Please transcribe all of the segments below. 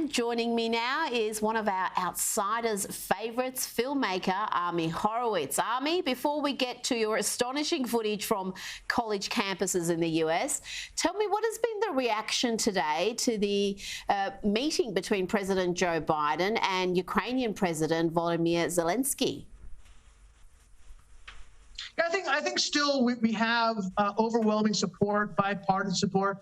And joining me now is one of our outsiders' favourites, filmmaker Ami Horowitz. Ami, before we get to your astonishing footage from college campuses in the US, tell me what has been the reaction today to the meeting between President Joe Biden and Ukrainian President Volodymyr Zelensky? Yeah, I think still we have overwhelming support, bipartisan support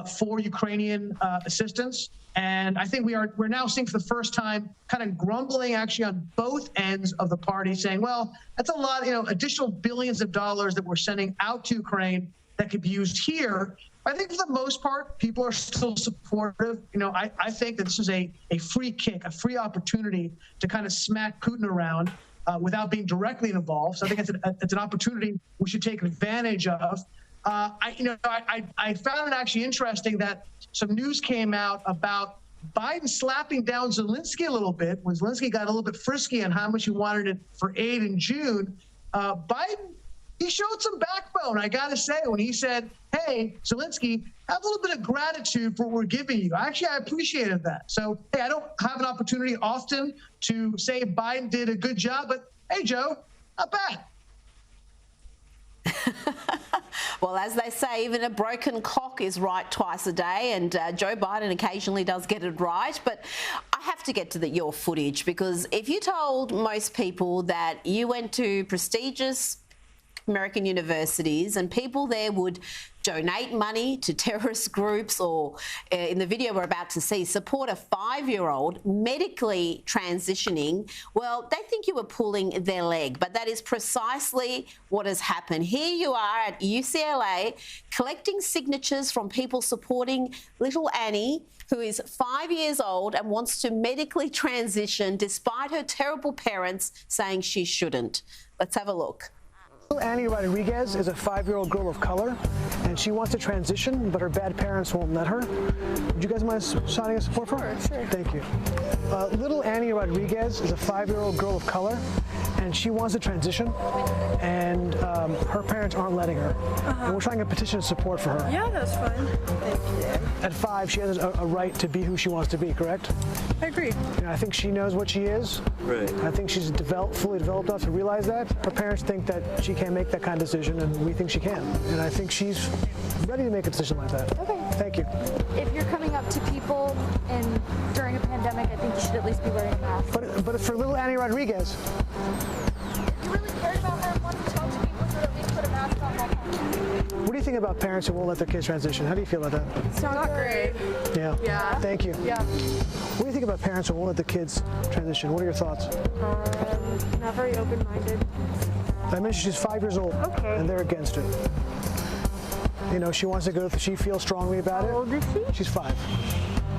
for Ukrainian assistance. And I think we're now seeing for the first time kind of grumbling actually on both ends of the party, saying, well, that's a lot, additional billions of dollars that we're sending out to Ukraine that could be used here. I think for the most part, people are still supportive. I think that this is a free kick, a free opportunity to kind of smack Putin around without being directly involved. So I think it's an opportunity we should take advantage of. I found it actually interesting that some news came out about Biden slapping down Zelensky a little bit when Zelensky got a little bit frisky on how much he wanted it for aid in June. Biden, he showed some backbone, I got to say, when he said, hey, Zelensky, have a little bit of gratitude for what we're giving you. Actually, I appreciated that. So, hey, I don't have an opportunity often to say Biden did a good job, but hey, Joe, not bad. Well, as they say, even a broken clock is right twice a day, and Joe Biden occasionally does get it right. But I have to get to your footage, because if you told most people that you went to prestigious American universities and people there would donate money to terrorist groups, or in the video we're about to see, support a 5-year-old medically transitioning, well, they think you were pulling their leg. But that is precisely what has happened. Here you are at UCLA collecting signatures from people supporting little Annie, who is 5 years old and wants to medically transition despite her terrible parents saying she shouldn't. Let's have a look. Annie Rodriguez is a 5-year-old girl of color, and she wants to transition, but her bad parents won't let her. Would you guys mind signing a support for her? Sure. Thank you. Little Annie Rodriguez is a 5-year-old girl of color, and she wants to transition, and her parents aren't letting her. And we're trying to petition support for her. Yeah, that's fine. Thank you, Dad. At 5, she has a right to be who she wants to be, correct? I agree. I think she knows what she is. Right. I think she's fully developed enough to realize that. Her parents think that she can't make that kind of decision, and we think she can. And I think she's ready to make a decision like that. Okay. Thank you. If you're coming up to people during a pandemic, I think you should at least be wearing a mask. But it's for little Annie Rodriguez. You really cared about her and wanted to talk to people, so at least put a mask on while talking. What do you think about parents who won't let their kids transition? How do you feel about that? It's not great. Yeah. Yeah. Thank you. Yeah. What do you think about parents who won't let the kids transition? What are your thoughts? Not very open-minded. I mentioned she's 5 years old, and they're against it. She wants to go. She feels strongly about it. How old is she? She's 5.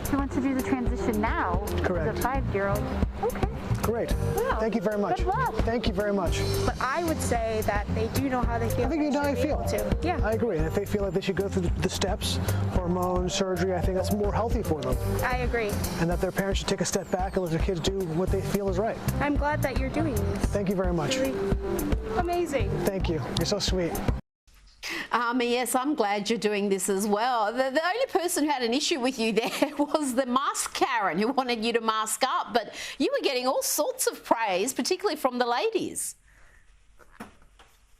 She wants to do the transition now. Correct. As a 5-year-old. Okay. Great. Wow. Thank you very much. Good luck. Thank you very much. But I would say that they do know how they feel. I think you know how they feel. Yeah. I agree. And if they feel like they should go through the steps, hormone, surgery, I think that's more healthy for them. I agree. And that their parents should take a step back and let their kids do what they feel is right. I'm glad that you're doing this. Thank you very much. Really amazing. Thank you. You're so sweet. Yes, I'm glad you're doing this as well. The only person who had an issue with you there was the mask Karen, who wanted you to mask up, but you were getting all sorts of praise, particularly from the ladies.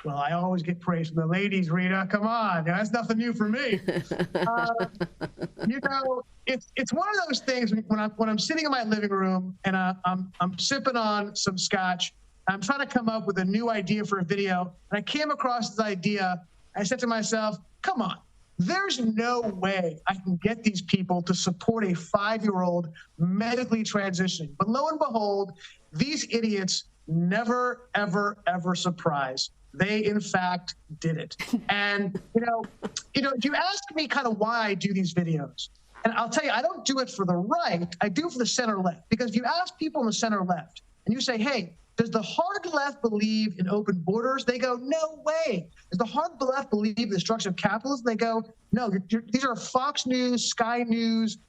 Well, I always get praise from the ladies, Rita. Come on, that's nothing new for me. It's one of those things when I'm sitting in my living room and I'm sipping on some scotch. I'm trying to come up with a new idea for a video, and I came across this idea. I said to myself, come on, there's no way I can get these people to support a 5-year-old medically transitioning. But lo and behold, these idiots never, ever, ever surprise. They, in fact, did it. And, you ask me kind of why I do these videos. And I'll tell you, I don't do it for the right. I do it for the center left. Because if you ask people in the center left and you say, hey, does the hard left believe in open borders? They go, no way. Does the hard left believe in the destruction of capitalism? They go, no, these are Fox News, Sky News,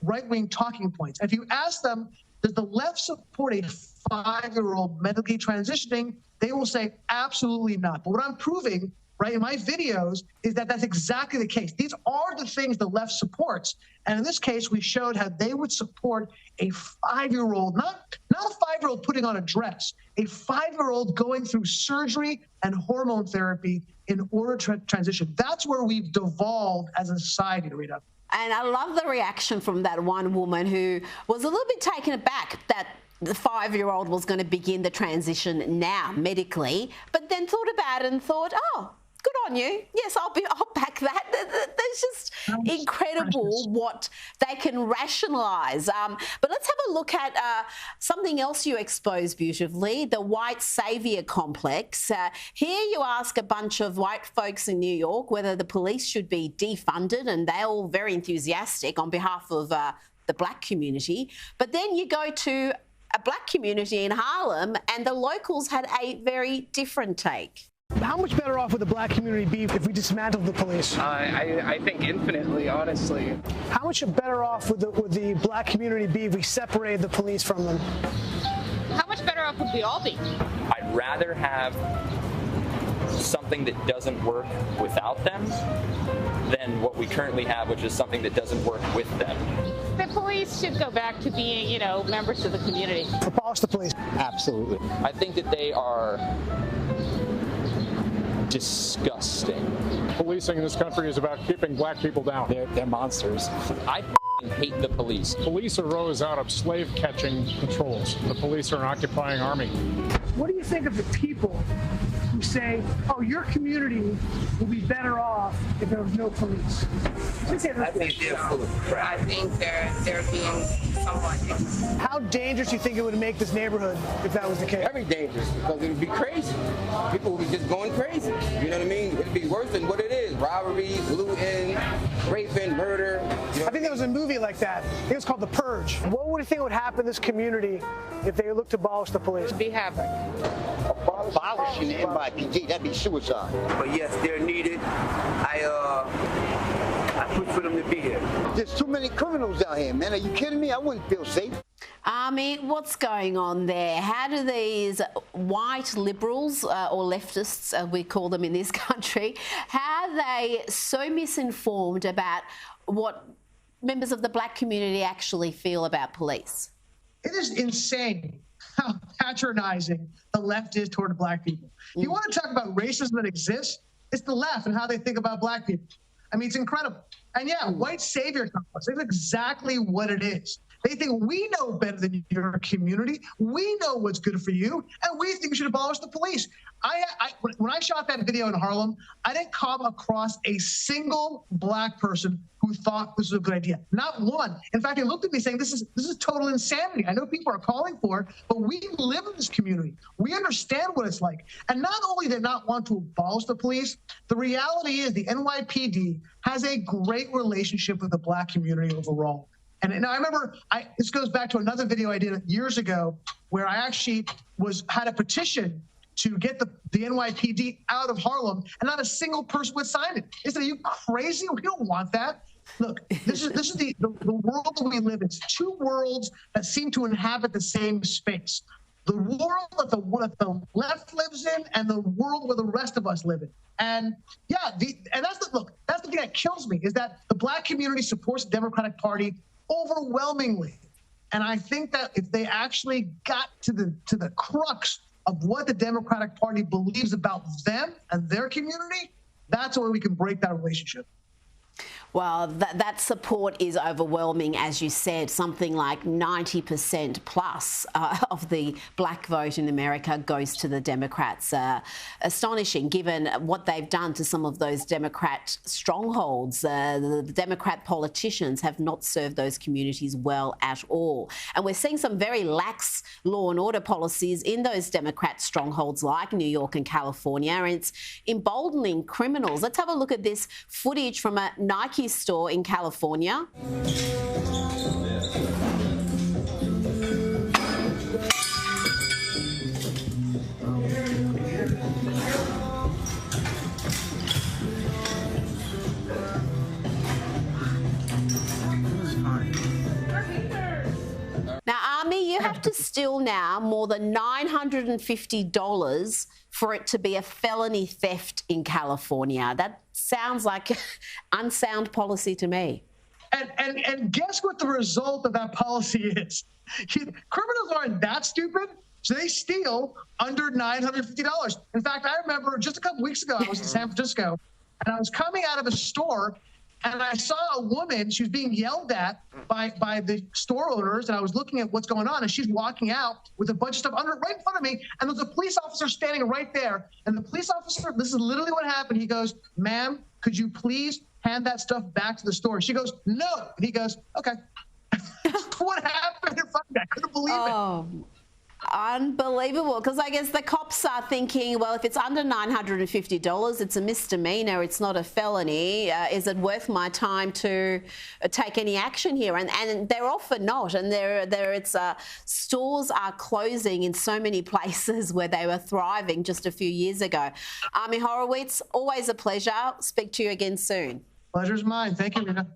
right-wing talking points. If you ask them, does the left support a 5-year-old medically transitioning? They will say, absolutely not. But what I'm proving right, in my videos, is that that's exactly the case. These are the things the left supports. And in this case, we showed how they would support a 5-year-old, not a 5-year-old putting on a dress, a 5-year-old going through surgery and hormone therapy in order to transition. That's where we've devolved as a society, Rita. And I love the reaction from that one woman who was a little bit taken aback that the 5-year-old was going to begin the transition now medically, but then thought about it and thought, oh, good on you. Yes, I'll back that. There's just incredible what they can rationalise. But let's have a look at something else you expose beautifully, the white saviour complex. Here you ask a bunch of white folks in New York whether the police should be defunded, and they're all very enthusiastic on behalf of the black community. But then you go to a black community in Harlem, and the locals had a very different take. How much better off would the black community be if we dismantled the police? I think infinitely, honestly. How much better off would the black community be if we separated the police from them? How much better off would we all be? I'd rather have something that doesn't work without them than what we currently have, which is something that doesn't work with them. The police should go back to being, members of the community. Abolish the police. Absolutely. I think that they are disgusting. Policing in this country is about keeping black people down. They're monsters. I hate the police. Police arose out of slave-catching patrols. The police are an occupying army. What do you think of the people who say, oh, your community will be better off if there was no police? I think they're full of crap. I think they're being somewhat ignorant. How dangerous do you think it would make this neighborhood if that was the case? Very dangerous, because it would be crazy. People would be just going crazy. You know what I mean? It'd be worse than what it is. Robbery, looting, raping, murder. I think there was a movie like that. I think it was called The Purge. What would you think would happen in this community if they looked to abolish the police? Be havoc. Abolishing the NYPD, that'd be suicide. But yes, they're needed. I push for them to be here. There's too many criminals out here, man. Are you kidding me? I wouldn't feel safe. Ami, what's going on there? How do these white liberals or leftists, we call them in this country, how are they so misinformed about what members of the black community actually feel about police? It is insane how patronizing the left is toward black people. You want to talk about racism that exists? It's the left and how they think about black people. I mean, it's incredible. And yeah, white savior complex, that's exactly what it is. They think we know better than your community. We know what's good for you, and we think we should abolish the police. When I shot that video in Harlem, I didn't come across a single black person who thought this was a good idea. Not one. In fact, they looked at me saying, this is total insanity. I know people are calling for it, but we live in this community. We understand what it's like. And not only did they not want to abolish the police, the reality is the NYPD has a great relationship with the black community overall. And I remember, this goes back to another video I did years ago where I actually had a petition to get the NYPD out of Harlem, and not a single person would sign it. They said, are you crazy? We don't want that. Look, this is the world that we live in. It's two worlds that seem to inhabit the same space. The world that the left lives in and the world where the rest of us live in. And yeah, that's the thing that kills me, is that the black community supports the Democratic Party overwhelmingly. And I think that if they actually got to the crux of what the Democratic Party believes about them and their community, that's where we can break that relationship. Well, that support is overwhelming, as you said. Something like 90% plus of the black vote in America goes to the Democrats. Astonishing, given what they've done to some of those Democrat strongholds. The Democrat politicians have not served those communities well at all. And we're seeing some very lax law and order policies in those Democrat strongholds like New York and California, and it's emboldening criminals. Let's have a look at this footage from a Nike store in California. Now, Ami, you have to steal now more than $950 for it to be a felony theft in California. That sounds like unsound policy to me. And guess what the result of that policy is? Criminals aren't that stupid, so they steal under $950. In fact, I remember just a couple weeks ago, I was in San Francisco, and I was coming out of a store, and I saw a woman. She was being yelled at by the store owners, and I was looking at what's going on, and she's walking out with a bunch of stuff right in front of me, and there's a police officer standing right there. And the police officer, this is literally what happened. He goes, "Ma'am, could you please hand that stuff back to the store?" She goes, "No." And he goes, "Okay." What happened in front of me? I couldn't believe it. Unbelievable, because I guess the cops are thinking, well, if it's under $950, it's a misdemeanor, it's not a felony. Is it worth my time to take any action here? And they're often not. And stores are closing in so many places where they were thriving just a few years ago. Ami Horowitz, always a pleasure. Speak to you again soon. Pleasure's mine. Thank you, Rita.